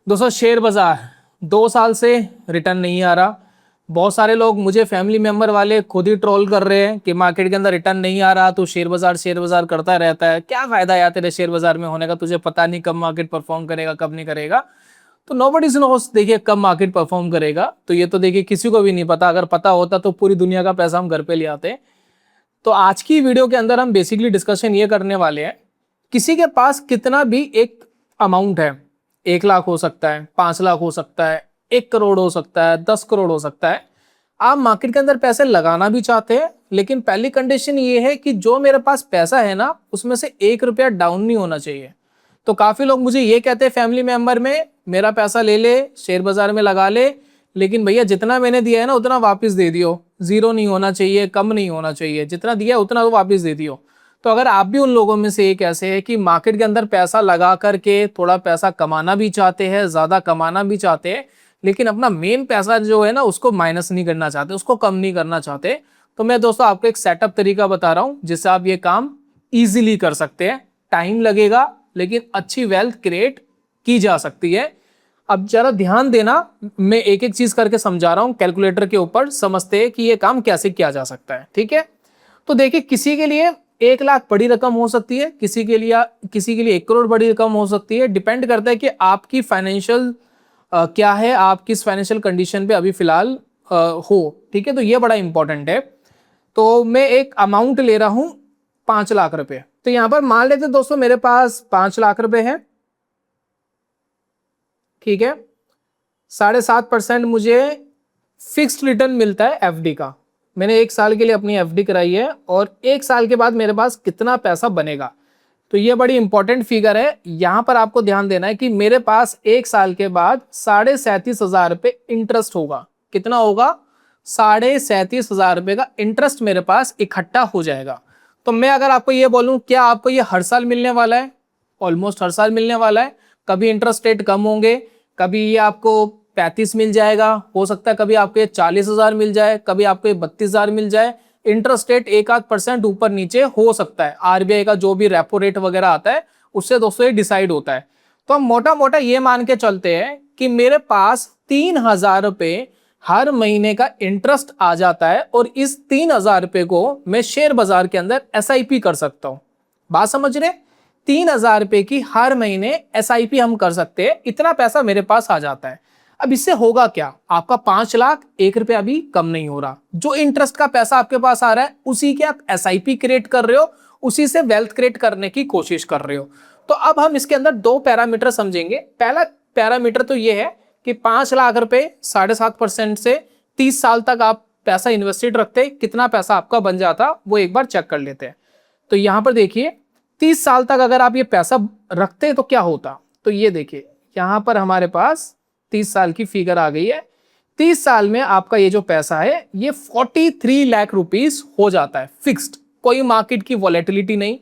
दोस्तों शेयर बाजार 2 साल से रिटर्न नहीं आ रहा। बहुत सारे लोग मुझे फैमिली मेंबर वाले खुद ही ट्रोल कर रहे हैं कि मार्केट के अंदर रिटर्न नहीं आ रहा, तू शेयर बाजार करता रहता है, क्या फायदा यार तेरे शेयर बाजार में होने का, तुझे पता नहीं कब मार्केट परफॉर्म करेगा कब नहीं करेगा। तो नोबडी नोस देखिए कब मार्केट परफॉर्म करेगा, तो ये तो देखिए किसी को भी नहीं पता। अगर पता होता तो पूरी दुनिया का पैसा हम घर पे ले आते। तो आज की वीडियो के अंदर हम बेसिकली डिस्कशन ये करने वाले हैं, किसी के पास कितना भी एक अमाउंट है, 1 लाख हो सकता है, 5 लाख हो सकता है, 1 करोड़ हो सकता है, 10 करोड़ हो सकता है। आप मार्केट के अंदर पैसे लगाना भी चाहते हैं, लेकिन पहली कंडीशन ये है कि जो मेरे पास पैसा है ना, उसमें से 1 रुपया डाउन नहीं होना चाहिए। तो काफी लोग मुझे ये कहते हैं फैमिली मेंबर में, मेरा पैसा ले ले शेयर बाजार में लगा ले, लेकिन भैया जितना मैंने दिया है ना उतना वापस दे दियो, जीरो नहीं होना चाहिए, कम नहीं होना चाहिए, जितना दिया है उतना तो वापस दे दियो। तो अगर आप भी उन लोगों में से एक ऐसे है कि मार्केट के अंदर पैसा लगा करके थोड़ा पैसा कमाना भी चाहते हैं, ज्यादा कमाना भी चाहते हैं, लेकिन अपना मेन पैसा जो है ना उसको माइनस नहीं करना चाहते, उसको कम नहीं करना चाहते, तो मैं दोस्तों आपको एक सेटअप तरीका बता रहा हूं जिससे आप ये काम इजीली कर सकते हैं। टाइम लगेगा लेकिन अच्छी वेल्थ क्रिएट की जा सकती है। अब जरा ध्यान देना, मैं एक एक चीज करके समझा रहा हूं, कैलकुलेटर के ऊपर समझते हैं कि ये काम कैसे किया जा सकता है। ठीक है, तो देखिए किसी के लिए 1 लाख बड़ी रकम हो सकती है, किसी के लिए 1 करोड़ बड़ी रकम हो सकती है। डिपेंड करता है कि आपकी फाइनेंशियल क्या है, आप किस फाइनेंशियल कंडीशन पे अभी फिलहाल हो। ठीक है, तो ये बड़ा इंपॉर्टेंट है। तो मैं एक अमाउंट ले रहा हूं 5 लाख रुपए। तो यहां पर मान लेते दोस्तों मेरे पास 5 लाख रुपए है। ठीक है, 7.5% मुझे फिक्स्ड रिटर्न मिलता है एफडी का। मैंने 1 साल के लिए अपनी एफडी कराई है और 1 साल के बाद मेरे पास कितना पैसा बनेगा, तो ये बड़ी इंपॉर्टेंट फिगर है। यहां पर आपको ध्यान देना है कि मेरे पास 1 साल के बाद 37,500 रुपए इंटरेस्ट होगा। कितना होगा? 37,500 रुपए का इंटरेस्ट मेरे पास इकट्ठा हो जाएगा। तो मैं अगर आपको ये बोलूं, क्या आपको ये हर साल मिलने वाला है? ऑलमोस्ट हर साल मिलने वाला है। कभी इंटरेस्ट रेट कम होंगे, कभी ये आपको 35 मिल जाएगा, हो सकता है कभी आपको ये 40,000 मिल जाए, कभी आपको ये 32,000 मिल जाए। इंटरेस्ट रेट 1-8% ऊपर नीचे हो सकता है, आरबीआई का जो भी रेपो रेट वगैरह आता है उससे दोस्तों ये डिसाइड होता है। तो हम मोटा मोटा ये मान के चलते हैं कि मेरे पास 3,000 रुपए हर महीने का इंटरेस्ट आ जाता है और इस 3,000 रुपए को मैं शेयर बाजार के अंदर एसआईपी कर सकता हूं। बात समझ रहे? 3,000 रुपए की हर महीने एसआईपी हम कर सकते हैं, इतना पैसा मेरे पास आ जाता है। अब इससे होगा क्या? आपका 5 लाख 1 रुपया भी कम नहीं हो रहा। जो इंटरेस्ट का पैसा आपके पास आ रहा है उसी के आप एसआईपी क्रिएट कर रहे हो, उसी से वेल्थ क्रिएट करने की कोशिश कर रहे हो। तो अब हम इसके अंदर 2 पैरामीटर समझेंगे। पहला पैरामीटर तो ये है कि 5 लाख रुपए 7.5% से 30 साल तक आप पैसा इन्वेस्टेड रखते, कितना पैसा आपका बन जाता वो एक बार चेक कर लेते हैं। तो यहां पर देखिए 30 साल तक अगर आप ये पैसा रखते तो क्या होता। तो ये देखिए यहां पर हमारे पास 30 साल की फिगर आ गई है। 30 साल में आपका ये जो पैसा है ये 43 लाख रुपीस हो जाता है फिक्स्ड। कोई मार्केट की वॉलेटिलिटी नहीं,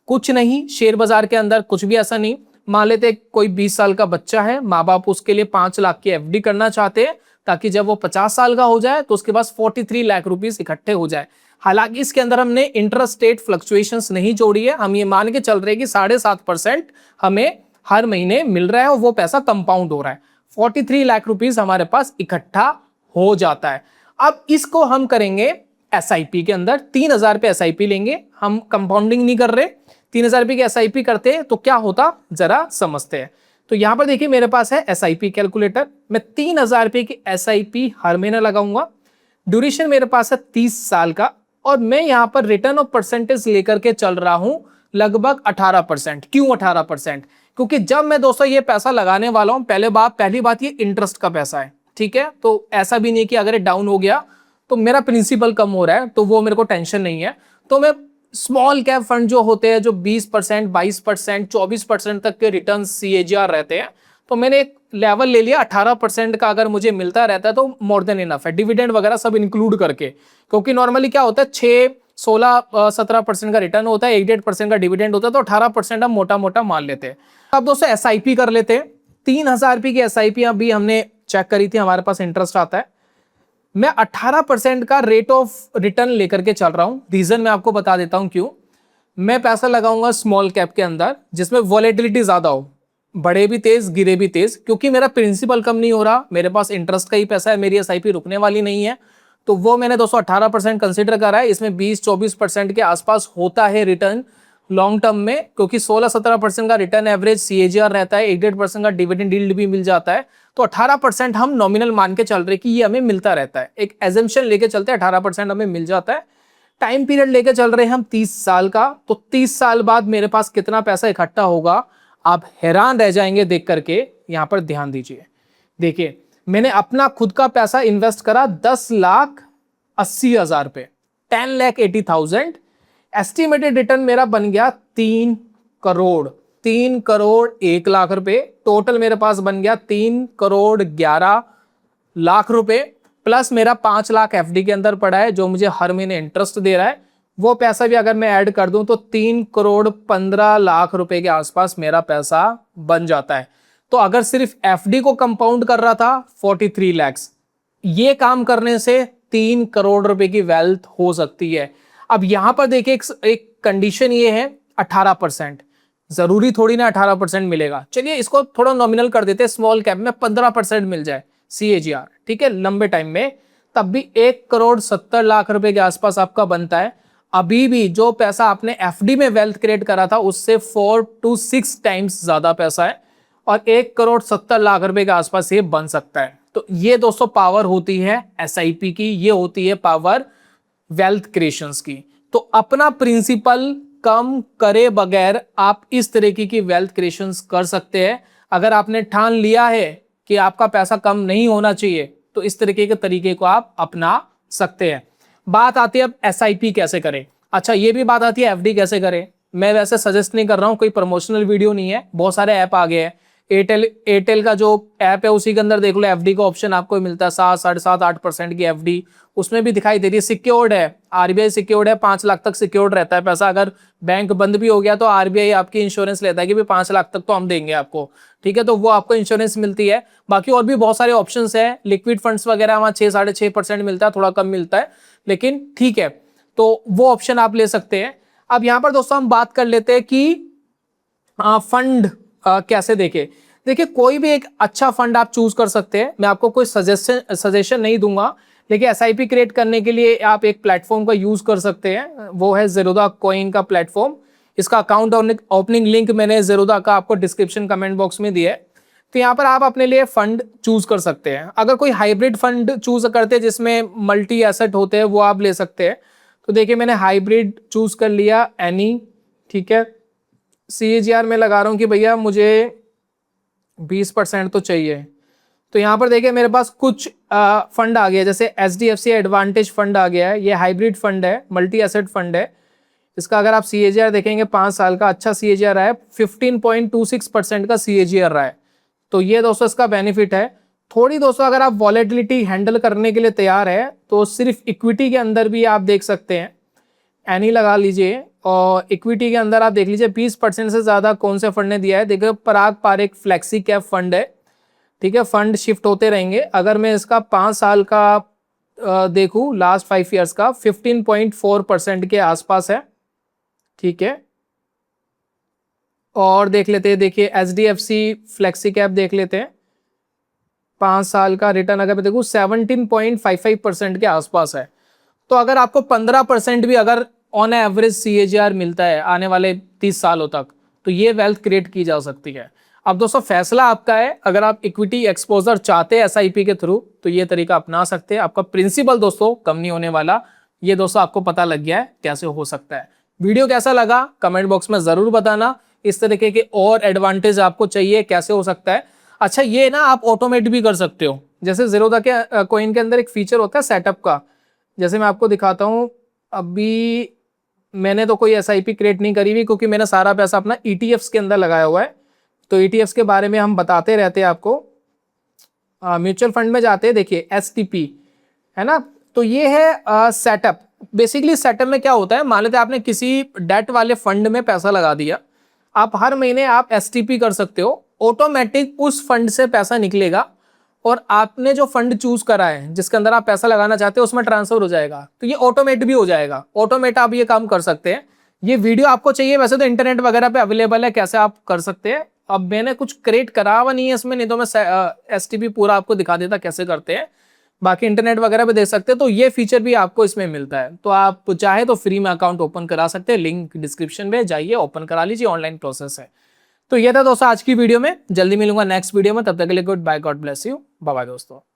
कुछ नहीं, शेयर बाजार के अंदर कुछ भी ऐसा नहीं। मान लेते कोई 20 साल का बच्चा है, माँ बाप उसके लिए 5 लाख की एफडी करना चाहते हैं ताकि जब वो 50 साल का हो जाए तो उसके पास 43 लाख रुपीस इकट्ठे हो जाए। हालांकि इसके अंदर हमने इंटरेस्ट रेट फ्लक्चुएशंस नहीं जोड़ी है, हम ये मान के चल रहे हैं कि 7.5% हमें हर महीने मिल रहा है और वो पैसा कंपाउंड हो रहा है। 43 लाख रुपीस हमारे पास इकट्ठा हो जाता है। अब इसको हम करेंगे एसआईपी के अंदर। 3,000 पे एसआईपी लेंगे, हम कंपाउंडिंग नहीं कर रहे। 3,000 रुपए की एसआईपी करते हैं तो क्या होता जरा समझते हैं। तो यहां पर देखिए मेरे पास है एसआईपी कैलकुलेटर। मैं 3,000 रुपए की एसआईपी हर महीने लगाऊंगा। ड्यूरेशन मेरे पास है 30 साल का और मैं यहां पर रिटर्न ऑफ परसेंटेज लेकर के चल रहा हूं लगभग 18%। क्यों 18%? क्योंकि जब मैं दोस्तों ये पैसा लगाने वाला हूं, पहली बात ये इंटरेस्ट का पैसा है। ठीक है, तो ऐसा भी नहीं कि अगर ये डाउन हो गया तो मेरा प्रिंसिपल कम हो रहा है तो वो मेरे को टेंशन नहीं है। तो मैं स्मॉल कैप फंड जो होते हैं जो 20%, 22%, 24% तक के रिटर्न सीएजीआर रहते हैं, तो मैंने एक लेवल ले लिया 18% का। अगर मुझे मिलता रहता है तो मोर देन इनफ है, डिविडेंड वगैरह सब इंक्लूड करके। क्योंकि नॉर्मली क्या होता है 6, 16, 17% का रिटर्न होता है, 1-1.5% का डिविडेंड होता है, तो 18% हम मोटा मोटा मान लेते हैं। अब दोस्तों एसआईपी कर लेते हैं। 3,000 रुपए की एसआईपी अभी हमने चेक करी थी, हमारे पास इंटरेस्ट आता है। मैं 18% का रेट ऑफ रिटर्न लेकर के चल रहा हूं। रीजन मैं आपको बता देता हूं क्यों। मैं पैसा लगाऊंगा स्मॉल कैप के अंदर जिसमें वॉलेटिलिटी ज्यादा हो। बढ़े भी तेज गिरे भी तेज, क्योंकि मेरा प्रिंसिपल कम नहीं हो रहा, मेरे पास इंटरेस्ट का ही पैसा है, मेरी एसआईपी रुकने वाली नहीं है। तो वो मैंने दोस्तों 18% कंसिडर करा है। इसमें 20-24% के आसपास होता है रिटर्न लॉन्ग टर्म में, क्योंकि 16-17% का रिटर्न एवरेज सीएजीआर रहता है, 8% का डिविडेंड यील्ड भी मिल जाता है। तो 18% हम नॉमिनल मान के चल रहे कि ये हमें मिलता रहता है, एक एजम्पशन लेके चलते हैं 18% हमें मिल जाता है। टाइम पीरियड लेके चल रहे हैं हम 30 साल का, तो 30 साल बाद मेरे पास कितना पैसा इकट्ठा होगा, आप हैरान रह जाएंगे देख करके। यहां पर ध्यान दीजिए, देखिए मैंने अपना खुद का पैसा इन्वेस्ट करा 10,80,000 पे, 10,80,000। एस्टिमेटेड रिटर्न मेरा बन गया 3 करोड़, 3 करोड़ 1 लाख रुपए। टोटल मेरे पास बन गया 3 करोड़ 11 लाख रुपए, प्लस मेरा 5 लाख एफडी के अंदर पड़ा है जो मुझे हर महीने इंटरेस्ट दे रहा है। वो पैसा भी अगर मैं ऐड कर दूं तो 3 करोड़ 15 लाख रुपए के आसपास मेरा पैसा बन जाता है। तो अगर सिर्फ एफडी को कंपाउंड कर रहा था 43 लैक्स, ये काम करने से 3 करोड़ रुपए की वेल्थ हो सकती है। अब यहां पर देखिए एक कंडीशन ये है 18%, जरूरी थोड़ी ना 18% मिलेगा। चलिए इसको थोड़ा नॉमिनल कर देते हैं, स्मॉल कैप में 15% मिल जाए सीएजीआर, ठीक है, लंबे टाइम में, तब भी 1 करोड़ 70 लाख रुपए के आसपास आपका बनता है। अभी भी जो पैसा आपने एफडी में वेल्थ क्रिएट करा था उससे 4 to 6 टाइम्स ज्यादा पैसा है, और 1 करोड़ 70 लाख रुपए के आसपास ये बन सकता है। तो ये दोस्तों पावर होती है एसआईपी की, ये होती है पावर वेल्थ क्रिएशंस की। तो अपना प्रिंसिपल कम करे बगैर आप इस तरीके की वेल्थ क्रिएशंस कर सकते हैं। अगर आपने ठान लिया है कि आपका पैसा कम नहीं होना चाहिए, तो इस तरीके के तरीके को आप अपना सकते हैं। बात आती है अब एसआईपी कैसे करें। अच्छा, ये भी बात आती है एफडी कैसे करें। मैं वैसे सजेस्ट नहीं कर रहा हूं, कोई प्रमोशनल वीडियो नहीं है, बहुत सारे ऐप आ गए हैं। एयरटेल का जो ऐप है उसी के अंदर देख लो, एफडी का ऑप्शन आपको मिलता है, 7-7.5-8% की एफडी उसमें भी दिखाई दे रही है। सिक्योर्ड है, आरबीआई सिक्योर्ड है, 5 लाख तक सिक्योर्ड रहता है पैसा। अगर बैंक बंद भी हो गया तो आरबीआई आपकी इंश्योरेंस लेता है कि भाई 5 लाख तक तो हम देंगे आपको, ठीक है, तो वो आपको इंश्योरेंस मिलती है। बाकी और भी बहुत सारे ऑप्शन है, लिक्विड फंड्स वगैरह वहां 6-6.5% मिलता है, थोड़ा कम मिलता है, लेकिन ठीक है, तो वो ऑप्शन आप ले सकते हैं। अब यहां पर दोस्तों हम बात कर लेते हैं कि फंड कैसे देखे। देखिए कोई भी एक अच्छा फंड आप चूज कर सकते हैं, मैं आपको कोई सजेशन नहीं दूंगा, लेकिन एसआईपी क्रिएट करने के लिए आप एक प्लेटफॉर्म का यूज कर सकते हैं, वो है ज़ेरोधा कॉइन का प्लेटफॉर्म। इसका अकाउंट ओपनिंग लिंक मैंने ज़ेरोधा का आपको डिस्क्रिप्शन कमेंट बॉक्स में दिया है। तो यहाँ पर आप अपने लिए फंड चूज कर सकते हैं। अगर कोई हाइब्रिड फंड चूज करते हैं जिसमें मल्टी एसेट होते हैं, वो आप ले सकते हैं। तो देखिए मैंने हाइब्रिड चूज कर लिया एनी, ठीक है, सीएजीआर में लगा रहा हूँ कि भैया मुझे 20% तो चाहिए। तो यहाँ पर देखिए मेरे पास कुछ फंड आ गया, जैसे एचडीएफसी एडवांटेज फंड आ गया है, ये हाइब्रिड फंड है, मल्टी एसेट फंड है। इसका अगर आप सीएजीआर देखेंगे 5 साल का अच्छा सीएजीआर रहा है, 15.26% का सीएजीआर रहा है। तो ये दोस्तों इसका बेनिफिट है। थोड़ी दोस्तों अगर आप वॉलेटिलिटी हैंडल करने के लिए तैयार है तो सिर्फ इक्विटी के अंदर भी आप देख सकते हैं, एनी लगा लीजिए, और इक्विटी के अंदर आप देख लीजिए 20% से ज्यादा कौन से फंड ने दिया है। देखिए पराग पारेख फ्लेक्सी कैप फंड है, ठीक है, फंड शिफ्ट होते रहेंगे। अगर मैं इसका 5 साल का देखूं, लास्ट 5 ईयर्स का 15.4% के आसपास है, ठीक है। और देख लेते हैं, देखिए एचडीएफसी फ्लेक्सी कैप देख लेते हैं, 5 साल का रिटर्न अगर मैं देखूं 17.55% के आसपास है। तो अगर आपको 15% भी अगर ऑन एवरेज सीएजीआर मिलता है आने वाले 30 सालों तक, तो ये वेल्थ क्रिएट की जा सकती है। अब दोस्तों फैसला आपका है, अगर आप इक्विटी एक्सपोजर चाहते हैं एसआईपी के थ्रू तो ये तरीका अपना सकते हैं। आपका प्रिंसिपल दोस्तों कम नहीं होने वाला, ये दोस्तों आपको पता लग गया है कैसे हो सकता है। वीडियो कैसा लगा कमेंट बॉक्स में जरूर बताना। इस तरीके के और एडवांटेज आपको चाहिए कैसे हो सकता है। अच्छा ये ना आप ऑटोमेट भी कर सकते हो, जैसे ज़ेरोधा के कॉइन के अंदर एक फीचर होता है सेटअप का, जैसे मैं आपको दिखाता हूँ। अभी मैंने तो कोई एसआईपी क्रिएट नहीं करी हुई क्योंकि मैंने सारा पैसा अपना ईटीएफ्स के अंदर लगाया हुआ है। तो ईटीएफ्स के बारे में हम बताते रहते हैं आपको। म्यूचुअल फंड में जाते हैं, देखिए एसटीपी है ना, तो ये है सेटअप। बेसिकली सेटअप में क्या होता है, मान लेते हैं आपने किसी डेट वाले फंड में पैसा लगा दिया, आप हर महीने आप एसटीपी कर सकते हो, ऑटोमेटिक उस फंड से पैसा निकलेगा और आपने जो फंड चूज करा है जिसके अंदर आप पैसा लगाना चाहते हो उसमें ट्रांसफर हो जाएगा। तो ये ऑटोमेट भी हो जाएगा, ऑटोमेट आप ये काम कर सकते हैं। ये वीडियो आपको चाहिए वैसे तो इंटरनेट वगैरह पे अवेलेबल है, कैसे आप कर सकते हैं। अब मैंने कुछ क्रिएट करा हुआ नहीं है इसमें, नहीं तो मैं एसटीपी पूरा आपको दिखा देता कैसे करते हैं। बाकी इंटरनेट वगैरह पे देख सकते हैं, तो ये फीचर भी आपको इसमें मिलता है। तो आप चाहे तो फ्री में अकाउंट ओपन करा सकते हैं, लिंक डिस्क्रिप्शन में जाइए, ओपन करा लीजिए, ऑनलाइन प्रोसेस है। तो ये था दोस्तों आज की वीडियो में, जल्दी मिलूंगा नेक्स्ट वीडियो में, तब तक के लिए good bye, God bless you, bye bye दोस्तों।